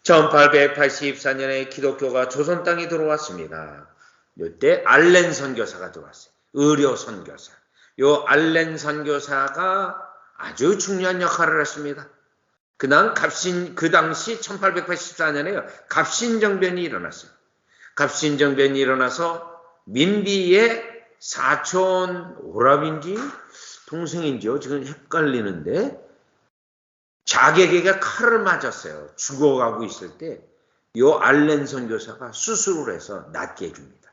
1884년에 기독교가 조선 땅에 들어왔습니다. 이때 알렌 선교사가 들어왔어요. 의료 선교사. 요 알렌 선교사가 아주 중요한 역할을 했습니다. 그 당시 1884년에요. 갑신정변이 일어났어요. 갑신정변이 일어나서 민비의 사촌 오랍인지 동생인지요. 지금 헷갈리는데 자객에게 칼을 맞았어요. 죽어가고 있을 때 요 알렌 선교사가 수술을 해서 낫게 해줍니다.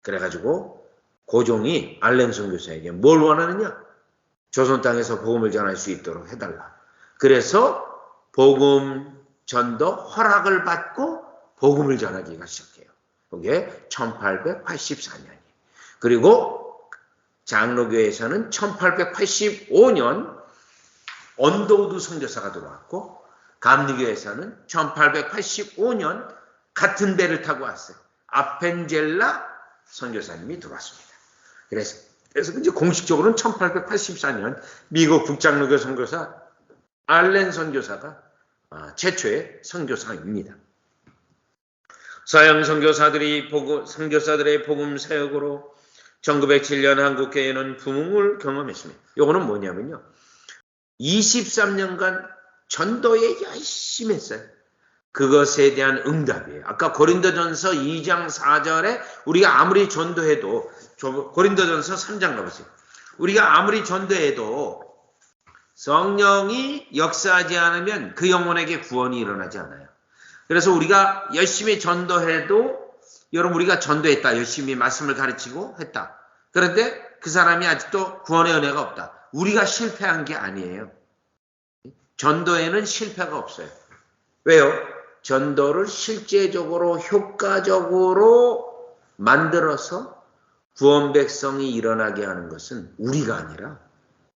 그래가지고 고종이 알렌 선교사에게 뭘 원하느냐? 조선 땅에서 복음을 전할 수 있도록 해달라. 그래서 복음 전도 허락을 받고 복음을 전하기가 시작해요. 그게 1884년이에요. 그리고 장로교에서는 1885년 언더우드 선교사가 들어왔고 감리교에서는 1885년 같은 배를 타고 왔어요. 아펜젤라 선교사님이 들어왔습니다. 그래서 이제 공식적으로는 1884년 미국 북장로교 선교사 알렌 선교사가 최초의 선교사입니다. 서양 선교사들의 복음 사역으로 1907년 한국교회는 부흥을 경험했습니다. 이거는 뭐냐면요. 23년간 전도에 열심히 했어요. 그것에 대한 응답이에요. 아까 고린도전서 2장 4절에 우리가 아무리 전도해도 고린도전서 3장 가보세요. 우리가 아무리 전도해도 성령이 역사하지 않으면 그 영혼에게 구원이 일어나지 않아요. 그래서 우리가 열심히 전도해도 여러분 우리가 전도했다. 열심히 말씀을 가르치고 했다. 그런데 그 사람이 아직도 구원의 은혜가 없다. 우리가 실패한 게 아니에요. 전도에는 실패가 없어요. 왜요? 전도를 실제적으로 효과적으로 만들어서 구원 백성이 일어나게 하는 것은 우리가 아니라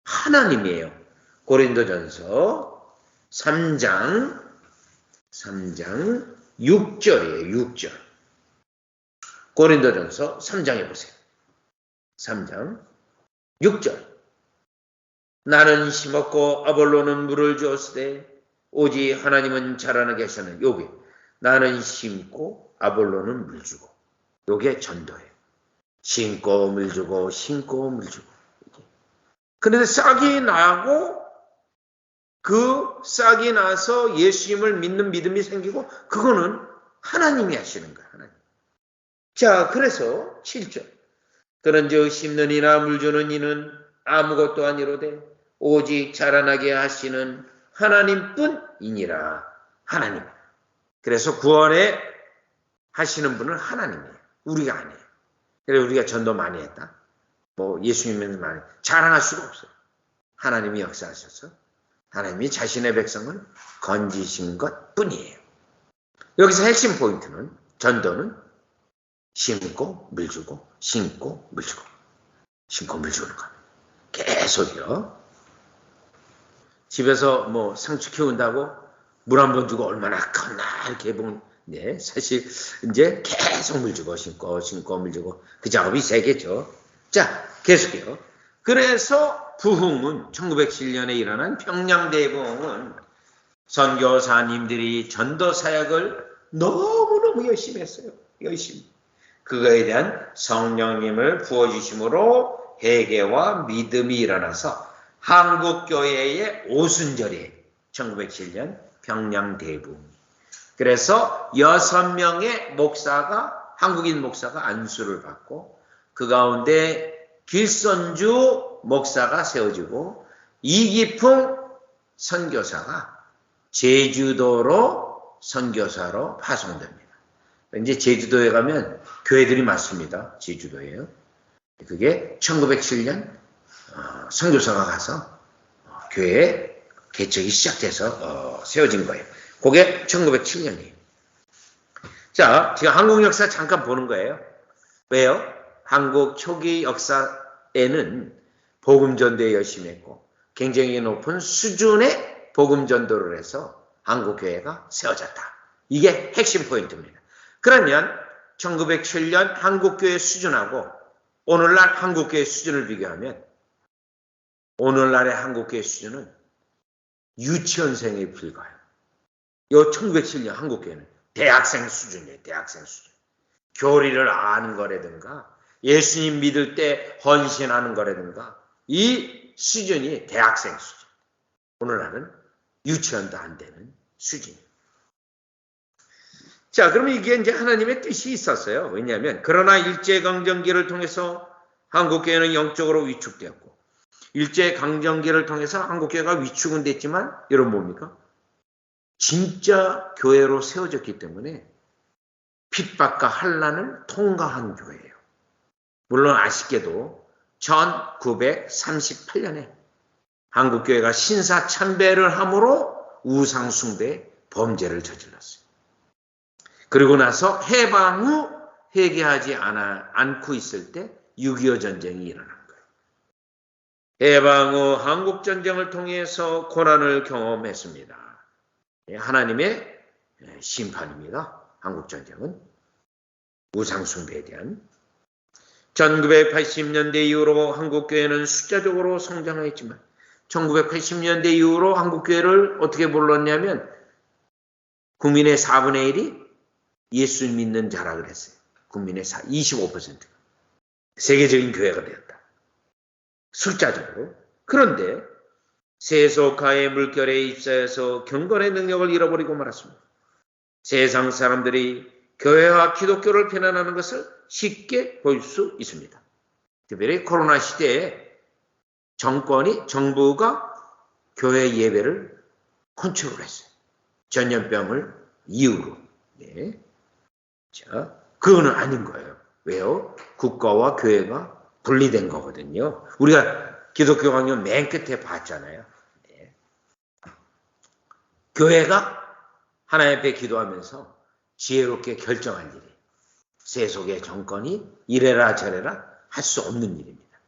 하나님이에요. 고린도전서 3장 6절이에요. 6절. 고린도전서 3장에 보세요. 3장 6절. 나는 심었고 아볼로는 물을 주었으되 오직 하나님은 자라나게 하시는. 여기 나는 심고 아볼로는 물 주고. 요게 전도예요. 심고 물 주고 심고 물 주고. 그런데 싹이 나고 그 싹이 나서 예수님을 믿는 믿음이 생기고 그거는 하나님이 하시는 거예요. 하나님. 자, 그래서 7절. 그런즉 심는 이나 물 주는 이는 아무것도 아니로되 오직 자라나게 하시는 하나님뿐이니라. 하나님. 그래서 구원에 하시는 분은 하나님이에요. 우리가 아니에요. 그래서 우리가 전도 많이 했다. 뭐 예수님은 많이 자랑할 수가 없어요. 하나님이 역사하셔서 하나님이 자신의 백성을 건지신 것 뿐이에요. 여기서 핵심 포인트는 전도는 심고 물 주고 심고 물 주고 심고 물 주는 겁니다. 계속이요. 집에서 뭐 상추 키운다고 물 한 번 주고 얼마나 컸나 이렇게 보면 네, 사실 이제 계속 물 주고 심고 물 주고 그 작업이 세겠죠. 자, 계속해요. 그래서 부흥은 1907년에 일어난 평양대부흥은 선교사님들이 전도 사역을 너무너무 열심히 했어요. 열심히. 그거에 대한 성령님을 부어주심으로 회개와 믿음이 일어나서 한국교회의 오순절이에요. 1907년 평양대부흥. 그래서 6명의 목사가 한국인 목사가 안수를 받고 그 가운데 길선주 목사가 세워지고 이기풍 선교사가 제주도로 선교사로 파송됩니다. 이제 제주도에 가면 교회들이 많습니다. 제주도에요. 그게 1907년 선교사가 가서 교회 개척이 시작돼서 세워진 거예요. 그게 1907년이에요. 자, 지금 한국 역사 잠깐 보는 거예요. 왜요? 한국 초기 역사에는 복음전도에 열심히 했고 굉장히 높은 수준의 복음전도를 해서 한국교회가 세워졌다. 이게 핵심 포인트입니다. 그러면 1907년 한국교회 수준하고 오늘날 한국교회 수준을 비교하면 오늘날의 한국교회 수준은 유치원생에 불과해요. 요 1907년 한국교회는 대학생 수준이에요. 대학생 수준. 교리를 아는 거라든가 예수님 믿을 때 헌신하는 거라든가 이 수준이 대학생 수준. 오늘날은 유치원도 안 되는 수준입니다. 자, 그러면 이게 이제 하나님의 뜻이 있었어요. 왜냐하면 그러나 일제강점기를 통해서 한국교회는 영적으로 위축되었고 일제강점기를 통해서 한국교회가 위축은 됐지만 여러분 뭡니까? 진짜 교회로 세워졌기 때문에 핍박과 환난을 통과한 교회예요. 물론 아쉽게도 1938년에 한국교회가 신사참배를 함으로 우상숭배 범죄를 저질렀어요. 그리고 나서 해방 후 회개하지 않고 있을 때 6.25 전쟁이 일어난 거예요. 해방 후 한국전쟁을 통해서 고난을 경험했습니다. 하나님의 심판입니다. 한국전쟁은 우상숭배에 대한 1980년대 이후로 한국교회는 숫자적으로 성장했지만 1980년대 이후로 한국교회를 어떻게 불렀냐면 국민의 4분의 1이 예수 믿는 자라 그랬어요. 국민의 25%가 세계적인 교회가 되었다. 숫자적으로. 그런데 세속화의 물결에 휩싸여서 경건의 능력을 잃어버리고 말았습니다. 세상 사람들이 교회와 기독교를 비난하는 것을 쉽게 볼 수 있습니다. 특별히 코로나 시대에 정부가 교회 예배를 컨트롤했어요. 전염병을 이유로. 네. 자, 그거는 아닌 거예요. 왜요? 국가와 교회가 분리된 거거든요. 우리가 기독교 강연 맨 끝에 봤잖아요. 네. 교회가 하나님 앞에 기도하면서 지혜롭게 결정할 일이 세속의 정권이 이래라 저래라 할 수 없는 일입니다.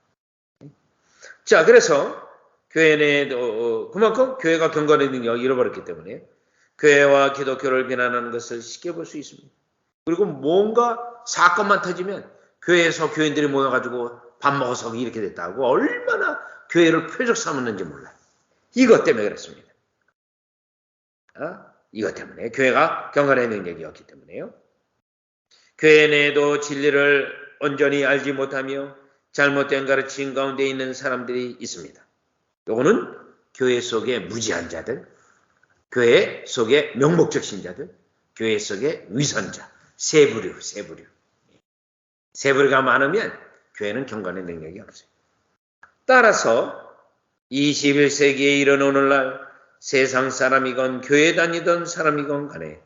자, 그래서 교회 내에도 그만큼 교회가 경건의 능력을 잃어버렸기 때문에 교회와 기독교를 비난하는 것을 쉽게 볼 수 있습니다. 그리고 뭔가 사건만 터지면 교회에서 교인들이 모여가지고 밥 먹어서 이렇게 됐다고 얼마나 교회를 표적 삼았는지 몰라요. 이것 때문에 그렇습니다. 이것 때문에 교회가 경건의 능력이 없기 때문에요. 교회 내에도 진리를 온전히 알지 못하며 잘못된 가르침 가운데 있는 사람들이 있습니다. 요거는 교회 속의 무지한 자들, 교회 속의 명목적 신자들, 교회 속의 위선자, 세부류가 많으면 교회는 경건의 능력이 없어요. 따라서 21세기에 이른 오늘날 세상 사람이건 교회 다니던 사람이건 간에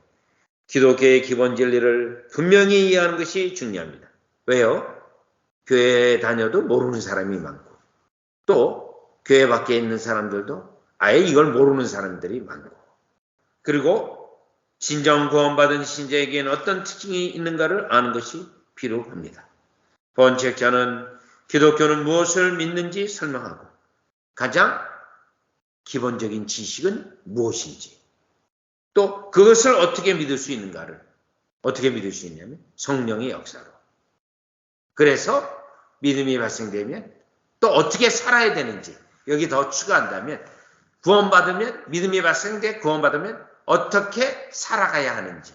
기독교의 기본 진리를 분명히 이해하는 것이 중요합니다. 왜요? 교회에 다녀도 모르는 사람이 많고 또 교회 밖에 있는 사람들도 아예 이걸 모르는 사람들이 많고 그리고 진정 구원받은 신자에게는 어떤 특징이 있는가를 아는 것이 필요합니다. 번책자는 기독교는 무엇을 믿는지 설명하고 가장 기본적인 지식은 무엇인지 또 그것을 어떻게 믿을 수 있는가를 어떻게 믿을 수 있냐면 성령의 역사로. 그래서 믿음이 발생되면 또 어떻게 살아야 되는지 여기 더 추가한다면 구원받으면 믿음이 발생돼 구원받으면 어떻게 살아가야 하는지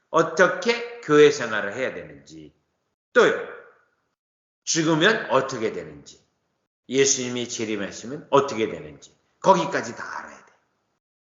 어떻게 교회 생활을 해야 되는지 또요 죽으면 어떻게 되는지 예수님이 재림하시면 어떻게 되는지 거기까지 다 알아야 돼요.